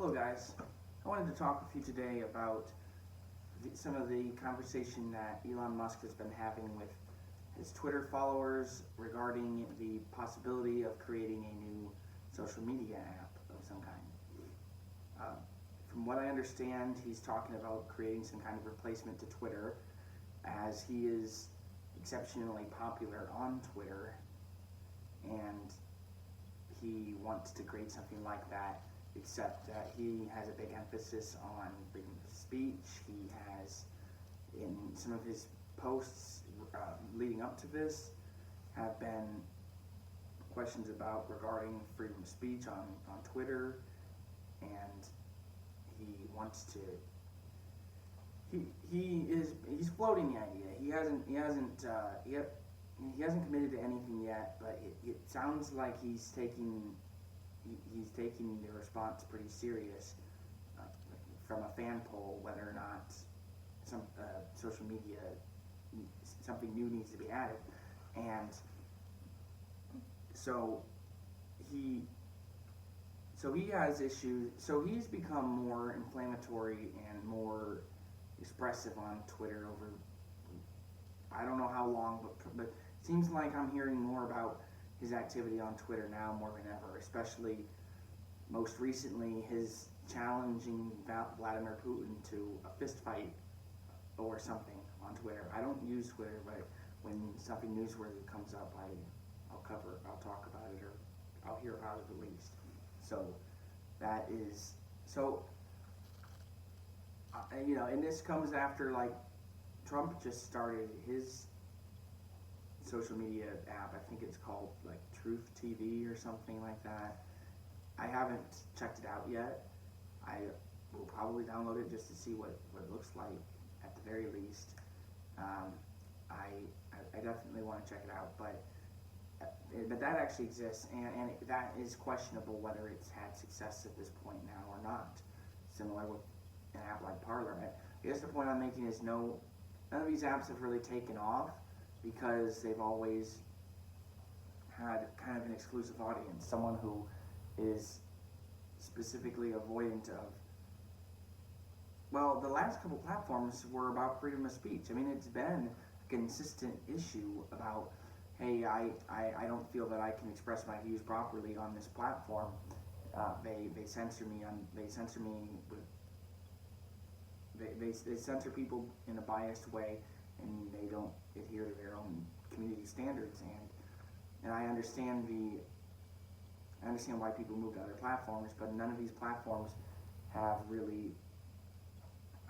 Hello guys, I wanted to talk with you today about some of the conversation that Elon Musk has been having with his Twitter followers regarding the possibility of creating a new social media app of some kind. Uh, from what I understand, he's talking about creating some kind of replacement to Twitter, as he is exceptionally popular on Twitter, and he wants to create something like that, except that he has a big emphasis on freedom of speech. He has, in some of his posts leading up to this, have been questions regarding freedom of speech on Twitter, and he wants to. He's floating the idea. He hasn't committed to anything yet, but it sounds like he's taking the response pretty serious from a fan poll, whether or not some social media, something new needs to be added. And so he has issues. So he's become more inflammatory and more expressive on Twitter over, I don't know how long, but it seems like I'm hearing more about his activity on Twitter now more than ever, especially most recently his challenging Vladimir Putin to a fist fight or something on Twitter. I don't use Twitter, but when something newsworthy comes up, I'll talk about it, or I'll hear about it at least. So that is, and this comes after, like, Trump just started his social media app. I think it's called like Truth TV or something like that. I haven't checked it out yet. I will probably download it just to see what it looks like at the very least. I definitely want to check it out, but that actually exists, and that is questionable whether it's had success at this point now or not. Similar with an app like Parler. I guess the point I'm making is none of these apps have really taken off because they've always had kind of an exclusive audience, someone who is specifically avoidant of, well, the last couple platforms were about freedom of speech. I mean, it's been a consistent issue about, hey, I don't feel that I can express my views properly on this platform. They censor me they censor people in a biased way, and they don't adhere to their own community standards. And I understand why people move to other platforms, but none of these platforms have really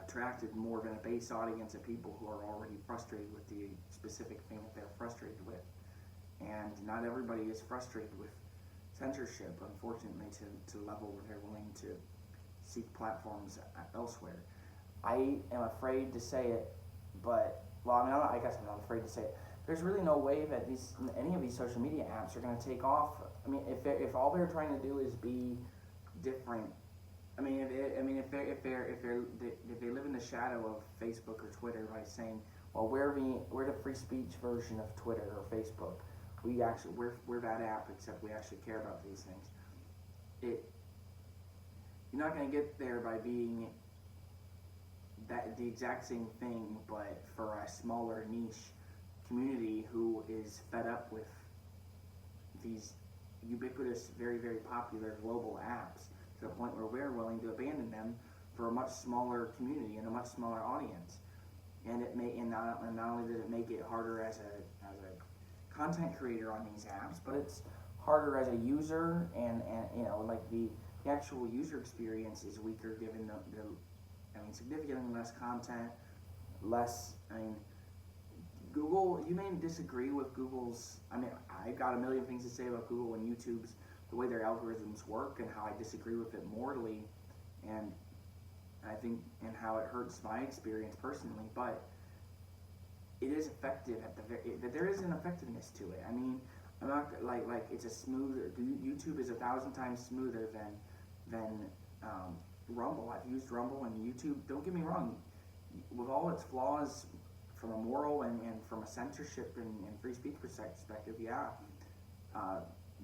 attracted more than a base audience of people who are already frustrated with the specific thing that they're frustrated with. And not everybody is frustrated with censorship, unfortunately, to the level where they're willing to seek platforms elsewhere. I am afraid to say it, but, well, I guess I'm not afraid to say it. There's really no way that any of these social media apps are going to take off. I mean, if all they're trying to do is be different, if they live in the shadow of Facebook or Twitter by saying, well, we're the free speech version of Twitter or Facebook. We're that app, except we actually care about these things. You're not going to get there by being the exact same thing, but for a smaller niche community who is fed up with these ubiquitous, very, very popular global apps to the point where we're willing to abandon them for a much smaller community and a much smaller audience. And not only did it make it harder as a content creator on these apps, but it's harder as a user, and like the actual user experience is weaker given significantly less content, Google, you may disagree with Google's, I've got a million things to say about Google and YouTube's, the way their algorithms work, and how I disagree with it morally, and I think, and how it hurts my experience personally, but it is effective there is an effectiveness to it. I'm not, it's a smoother, YouTube is 1,000 times smoother than Rumble. I've used Rumble and YouTube. Don't get me wrong, with all its flaws from a moral and from a censorship and free speech perspective,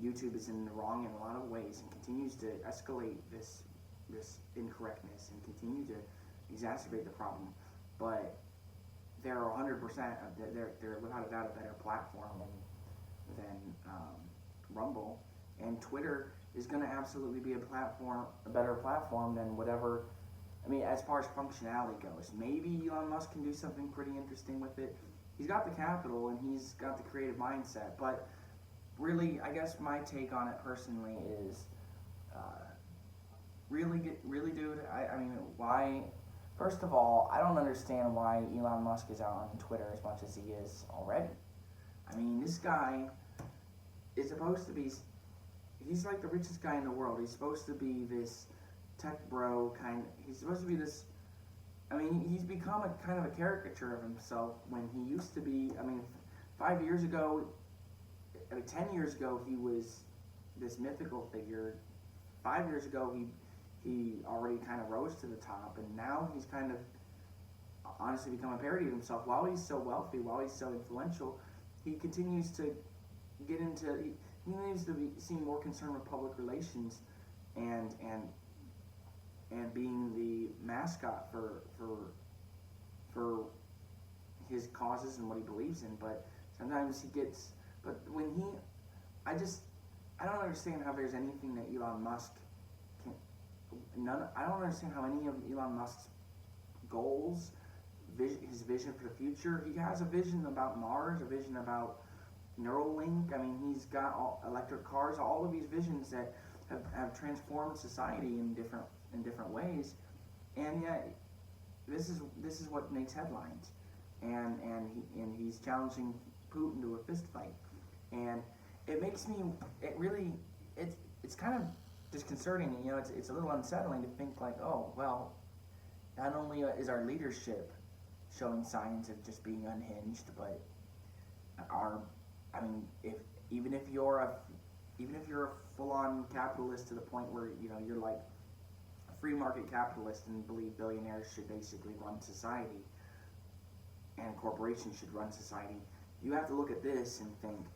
YouTube is in the wrong in a lot of ways and continues to escalate this this incorrectness and continue to exacerbate the problem. But they're 100%, they're without a doubt a better platform than Rumble. And Twitter is going to absolutely be a better platform than whatever. I mean, as far as functionality goes, maybe Elon Musk can do something pretty interesting with it. He's got the capital and he's got the creative mindset, but really, I guess my take on it personally is, really, dude. I mean, why? First of all, I don't understand why Elon Musk is out on Twitter as much as he is already. I mean, this guy is supposed to be. He's like the richest guy in the world. He's supposed to be this tech bro kind. He's supposed to be this. I mean, he's become a kind of a caricature of himself when he used to be. I mean, 5 years ago, 10 years ago, he was this mythical figure. 5 years ago, he already kind of rose to the top, and now he's kind of honestly become a parody of himself. While he's so wealthy, while he's so influential, he continues to get into. He needs to seem more concerned with public relations and being the mascot for his causes and what he believes in. But sometimes he gets. But when I don't understand how there's anything that Elon Musk can. I don't understand how any of Elon Musk's goals, his vision for the future. He has a vision about Mars, a vision about Neuralink. I mean, he's got electric cars, all of these visions that have transformed society in different ways, and yet this is what makes headlines, and he's challenging Putin to a fist fight, and it makes me it's kind of disconcerting, and it's a little unsettling to think like, oh well, not only is our leadership showing signs of just being unhinged, but even if you're a full-on capitalist to the point where you're like a free market capitalist and believe billionaires should basically run society and corporations should run society, you have to look at this and think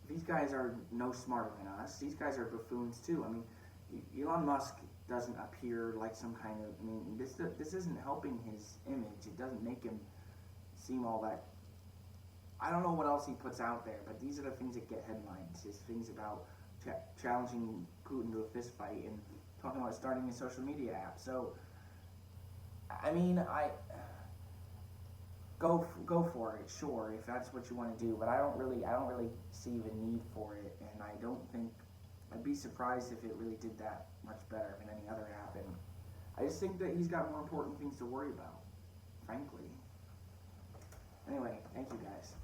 these guys are no smarter than us. These guys are buffoons too. I mean, Elon Musk doesn't appear like some kind of. I mean, this isn't helping his image. It doesn't make him seem all that. I don't know what else he puts out there, but these are the things that get headlines. His things about challenging Putin to a fist fight and talking about starting a social media app. So, I mean, go for it, sure, if that's what you want to do. But I don't really see the need for it, and I don't think I'd be surprised if it really did that much better than any other app. And I just think that he's got more important things to worry about, frankly. Anyway, thank you guys.